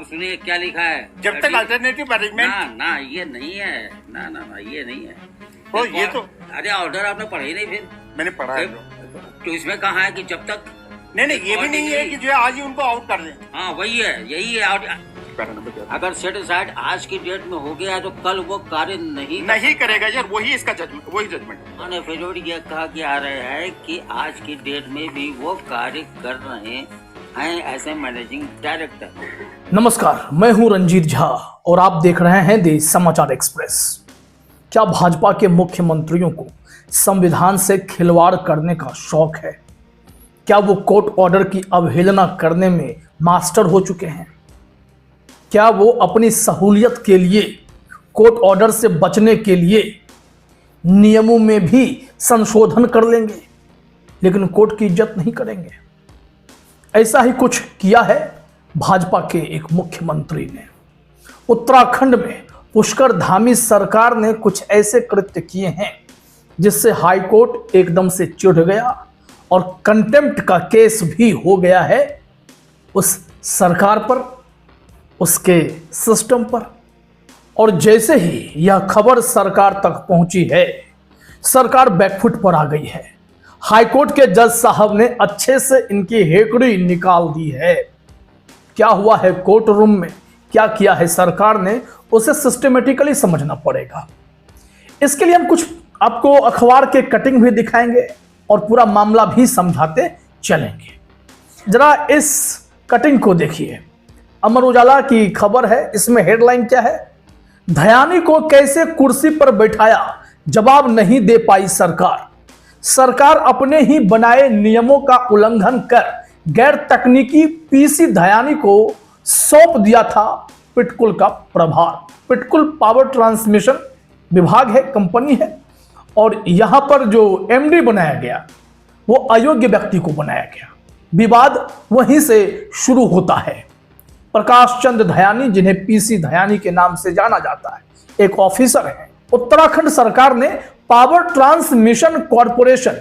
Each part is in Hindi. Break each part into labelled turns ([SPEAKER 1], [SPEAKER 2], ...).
[SPEAKER 1] अब सुनिए क्या लिखा है।
[SPEAKER 2] जब तक अल्टरनेटिव अरेंजमेंट
[SPEAKER 1] ना ये नहीं है, ना ये नहीं है।
[SPEAKER 2] तो ये तो
[SPEAKER 1] अरे ऑर्डर आपने पढ़ा ही नहीं फिर।
[SPEAKER 2] मैंने पढ़ा है
[SPEAKER 1] तो इसमें कहा है कि जब तक
[SPEAKER 2] नहीं ये भी नहीं है कि जो है आज ही उनको आउट कर दें।
[SPEAKER 1] हाँ वही है, यही है। अगर सेट असाइड आज की डेट में हो गया तो कल वो कार्य नहीं
[SPEAKER 2] करेगा यार, वही इसका जजमेंट, वही जजमेंट।
[SPEAKER 1] अनएफिडेविट ये कहा जा रहा है कि आज की डेट में भी वो कार्य कर रहे हैं एज ए मैनेजिंग डायरेक्टर।
[SPEAKER 3] नमस्कार, मैं हूं रंजीत झा और आप देख रहे हैं दी समाचार एक्सप्रेस। क्या भाजपा के मुख्यमंत्रियों को संविधान से खिलवाड़ करने का शौक है? क्या वो कोर्ट ऑर्डर की अवहेलना करने में मास्टर हो चुके हैं? क्या वो अपनी सहूलियत के लिए कोर्ट ऑर्डर से बचने के लिए नियमों में भी संशोधन कर लेंगे लेकिन कोर्ट की इज्जत नहीं करेंगे? ऐसा ही कुछ किया है भाजपा के एक मुख्यमंत्री ने। उत्तराखंड में पुष्कर धामी सरकार ने कुछ ऐसे कृत्य किए हैं जिससे हाईकोर्ट एकदम से चिढ़ गया और कंटेम्प्ट का केस भी हो गया है उस सरकार पर, उसके सिस्टम पर। और जैसे ही यह खबर सरकार तक पहुंची है, सरकार बैकफुट पर आ गई है। हाईकोर्ट के जज साहब ने अच्छे से इनकी हेकड़ी निकाल दी है। क्या हुआ है कोर्ट रूम में, क्या किया है सरकार ने, उसे सिस्टमेटिकली समझना पड़ेगा। इसके लिए हम कुछ आपको अखबार के कटिंग भी दिखाएंगे और पूरा मामला भी समझाते चलेंगे। जरा इस कटिंग को देखिए। अमर उजाला की खबर है, इसमें हेडलाइन क्या है? दयानी को कैसे कुर्सी पर बैठाया, जवाब नहीं दे पाई सरकार। सरकार अपने ही बनाए नियमों का उल्लंघन कर गैर तकनीकी पीसी दयानी को सौंप दिया था पिटकुल का प्रभार। पिटकुल पावर ट्रांसमिशन विभाग है, कंपनी है, और यहां पर जो एमडी बनाया गया वो अयोग्य व्यक्ति को बनाया गया। विवाद वहीं से शुरू होता है। प्रकाश चंद्र दयानी, जिन्हें पीसी दयानी के नाम से जाना जाता है, एक ऑफिसर हैं। उत्तराखंड सरकार ने पावर ट्रांसमिशन कॉरपोरेशन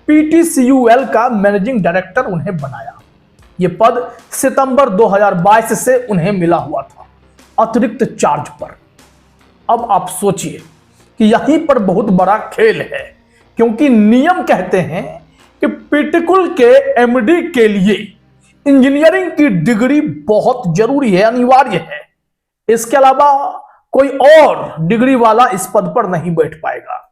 [SPEAKER 3] पीटीसीयूएल का मैनेजिंग डायरेक्टर उन्हें बनाया। यह पद सितंबर 2022 से उन्हें मिला हुआ था अतिरिक्त चार्ज पर। अब आप सोचिए कि यहीं पर बहुत बड़ा खेल है, क्योंकि नियम कहते हैं कि पिटकुल के एमडी के लिए इंजीनियरिंग की डिग्री बहुत जरूरी है, अनिवार्य है। इसके अलावा कोई और डिग्री वाला इस पद पर नहीं बैठ पाएगा।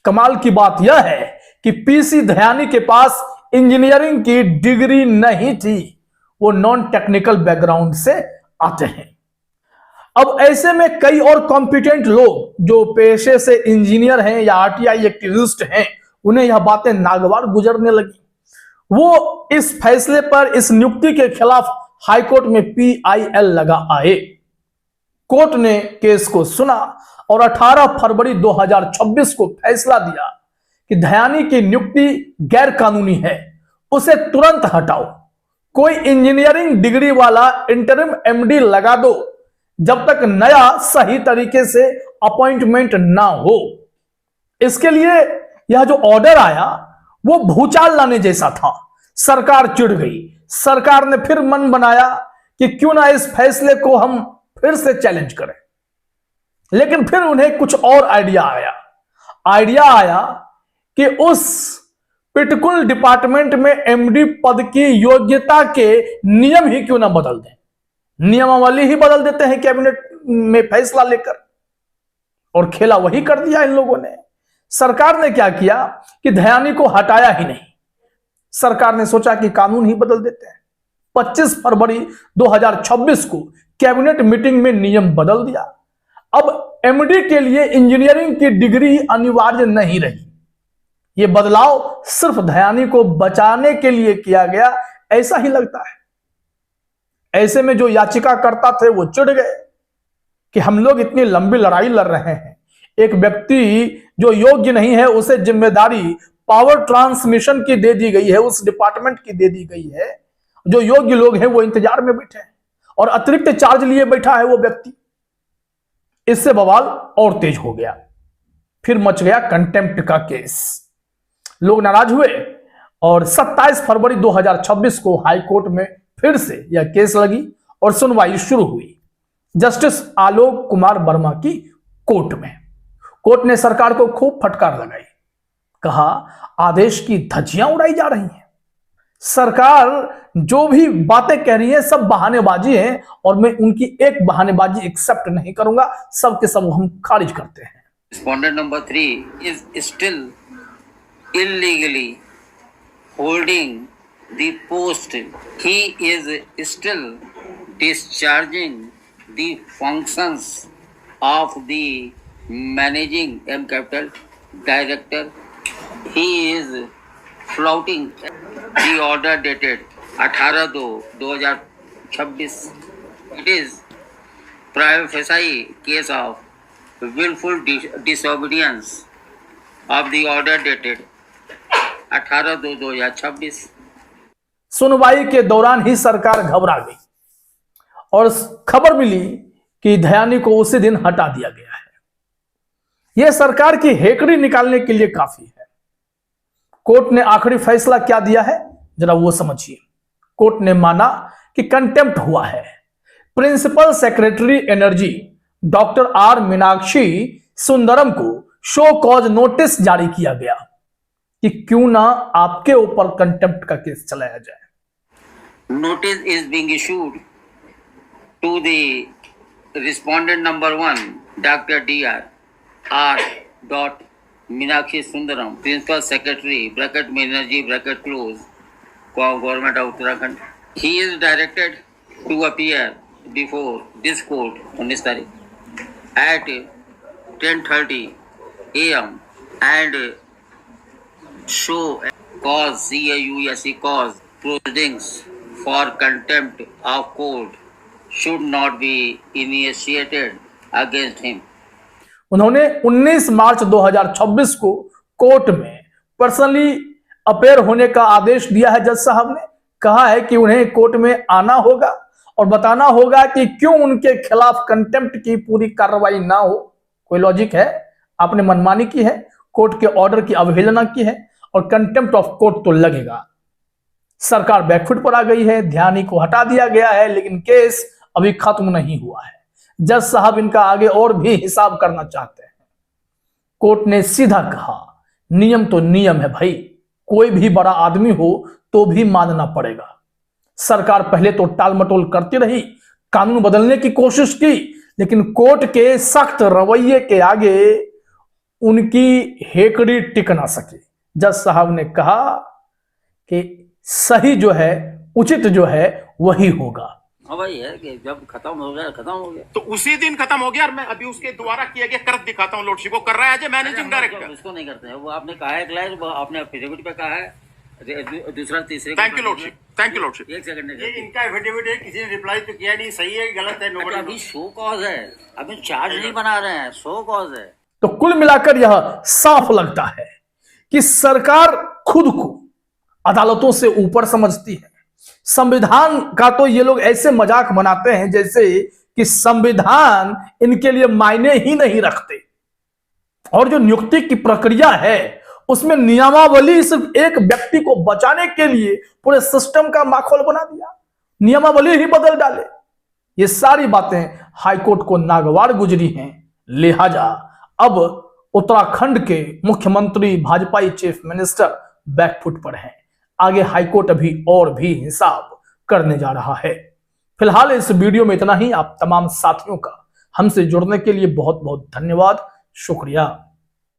[SPEAKER 3] कमाल की बात यह है कि पीसी दयानी के पास इंजीनियरिंग की डिग्री नहीं थी, वो नॉन टेक्निकल बैकग्राउंड से आते हैं। अब ऐसे में कई और कॉम्पिटेंट लोग जो पेशे से इंजीनियर हैं या आरटीआई एक्टिविस्ट हैं, उन्हें यह बातें नागवार गुजरने लगी। वो इस फैसले पर, इस नियुक्ति के खिलाफ हाईकोर्ट में पीआईएल लगा आए। कोर्ट ने केस को सुना और 18 फरवरी 2026 को फैसला दिया कि दयानी की नियुक्ति गैर कानूनी है, उसे तुरंत हटाओ। कोई इंजीनियरिंग डिग्री वाला इंटरिम एमडी लगा दो जब तक नया सही तरीके से अपॉइंटमेंट ना हो। इसके लिए यह जो ऑर्डर आया वो भूचाल लाने जैसा था। सरकार चिढ़ गई। सरकार ने फिर मन बनाया कि क्यों ना इस फैसले को हम फिर से चैलेंज करें। लेकिन फिर उन्हें कुछ और आइडिया आया कि उस पिटकुल डिपार्टमेंट में एमडी पद की योग्यता के नियम ही क्यों ना बदल दें। नियमावली ही बदल देते हैं कैबिनेट में फैसला लेकर, और खेला वही कर दिया इन लोगों ने। सरकार ने क्या किया कि दयानी को हटाया ही नहीं। सरकार ने सोचा कि कानून ही बदल देते हैं। 25 फरवरी 2026 को कैबिनेट मीटिंग में नियम बदल दिया। अब एमडी के लिए इंजीनियरिंग की डिग्री अनिवार्य नहीं रही। यह बदलाव सिर्फ दयानी को बचाने के लिए किया गया, ऐसा ही लगता है। ऐसे में जो याचिकाकर्ता थे वो चिढ़ गए कि हम लोग इतनी लंबी लड़ाई लड़ रहे हैं, एक व्यक्ति जो योग्य नहीं है उसे जिम्मेदारी पावर ट्रांसमिशन की दे दी गई है, उस डिपार्टमेंट की दे दी गई है। जो योग्य लोग हैं वो इंतजार में बैठे हैं और अतिरिक्त चार्ज लिए बैठा है वो व्यक्ति। इससे बवाल और तेज हो गया। फिर मच गया कंटेम्प्ट का केस। लोग नाराज हुए और 27 फरवरी 2026 को हाईकोर्ट में फिर से यह केस लगी और सुनवाई शुरू हुई जस्टिस आलोक कुमार वर्मा की कोर्ट में। कोर्ट ने सरकार को खूब फटकार लगाई, कहा आदेश की धज्जियां उड़ाई जा रही हैं, सरकार जो भी बातें कह रही है सब बहानेबाजी है और मैं उनकी एक बहानेबाजी एक्सेप्ट नहीं करूंगा, सब के सब हम खारिज करते हैं।
[SPEAKER 1] Respondent number 3 is still illegally holding the post. He is still discharging the functions of the managing M capital director. He is flouting the order dated 18/2/2026. It is prima facie case of willful disobedience of the order dated 18/2/2026.
[SPEAKER 3] सुनवाई के दौरान ही सरकार घबरा गई और खबर मिली कि दयानी को उसी दिन हटा दिया गया है। यह सरकार की हेकड़ी निकालने के लिए काफी है। कोर्ट ने आखिरी फैसला क्या दिया है जरा वो समझिए। कोर्ट ने माना कि कंटेम्प्ट हुआ है। Principal secretary energy doctor R Meenakshi Sundaram को शो कॉज नोटिस जारी किया गया कि क्यों ना आपके ऊपर कंटेम्प्ट का केस चलाया जाए।
[SPEAKER 1] Notice is being issued to the respondent number 1, Dr. Dr. R. Meenakshi Sundaram, Principal Secretary, bracket Energy, bracket close, Government of Uttarakhand. He is directed to appear before this court on this tarikh at 10:30 a.m. and show cause CAUSE cause proceedings for contempt of court should not be initiated against him.
[SPEAKER 3] उन्होंने 19 मार्च 2026 को कोर्ट में पर्सनली अपेयर होने का आदेश दिया है। जज साहब ने कहा है कि उन्हें कोर्ट में आना होगा और बताना होगा कि क्यों उनके खिलाफ कंटेम्प्ट की पूरी कार्रवाई ना हो। कोई लॉजिक है? आपने मनमानी की है, कोर्ट के ऑर्डर की अवहेलना की है और कंटेम्प्ट ऑफ कोर्ट तो लगेगा। सरकार बैकफुट पर आ गई है, ध्यानी को हटा दिया गया है, लेकिन केस अभी खत्म नहीं हुआ है। जज साहब इनका आगे और भी हिसाब करना चाहते हैं। कोर्ट ने सीधा कहा नियम तो नियम है भाई, कोई भी बड़ा आदमी हो तो भी मानना पड़ेगा। सरकार पहले तो टाल मटोल करती रही, कानून बदलने की कोशिश की, लेकिन कोर्ट के सख्त रवैये के आगे उनकी हेकड़ी टिक ना सकी। जज साहब ने कहा कि सही जो है, उचित जो है वही होगा।
[SPEAKER 1] हाँ भाई है कि जब खत्म हो गया खत्म हो गया
[SPEAKER 2] तो उसी दिन खत्म हो गया। और मैं अभी उसके द्वारा किया गया कर दिखाता हूँ। लोडशिप को कर रहा है एज मैनेजिंग डायरेक्टर।
[SPEAKER 1] उसको नहीं करते हैं, वो आपने कहा है क्लाइंट, वो आपने एफिडेविट पे कहा है, दूसरा तीसरे।
[SPEAKER 2] Thank you lordship, thank you lordship.
[SPEAKER 1] एक सेकंड,
[SPEAKER 2] ये इनका एफिडेविट है, किसी ने रिप्लाई तो किया नहीं, सही है गलत है,
[SPEAKER 1] अभी शो कॉज है, अभी चार्ज नहीं बना रहे हैं, शो कॉज है।
[SPEAKER 3] तो कुल मिलाकर यह साफ लगता है कि सरकार खुद को अदालतों से ऊपर समझती है। संविधान का तो ये लोग ऐसे मजाक बनाते हैं जैसे कि संविधान इनके लिए मायने ही नहीं रखते। और जो नियुक्ति की प्रक्रिया है उसमें नियमावली सिर्फ एक व्यक्ति को बचाने के लिए पूरे सिस्टम का माखौल बना दिया, नियमावली ही बदल डाले। ये सारी बातें हाईकोर्ट को नागवार गुजरी हैं। लिहाजा अब उत्तराखंड के मुख्यमंत्री भाजपाई चीफ मिनिस्टर बैकफुट पर हैं। आगे हाईकोर्ट अभी और भी हिसाब करने जा रहा है। फिलहाल इस वीडियो में इतना ही। आप तमाम साथियों का हमसे जुड़ने के लिए बहुत बहुत धन्यवाद, शुक्रिया।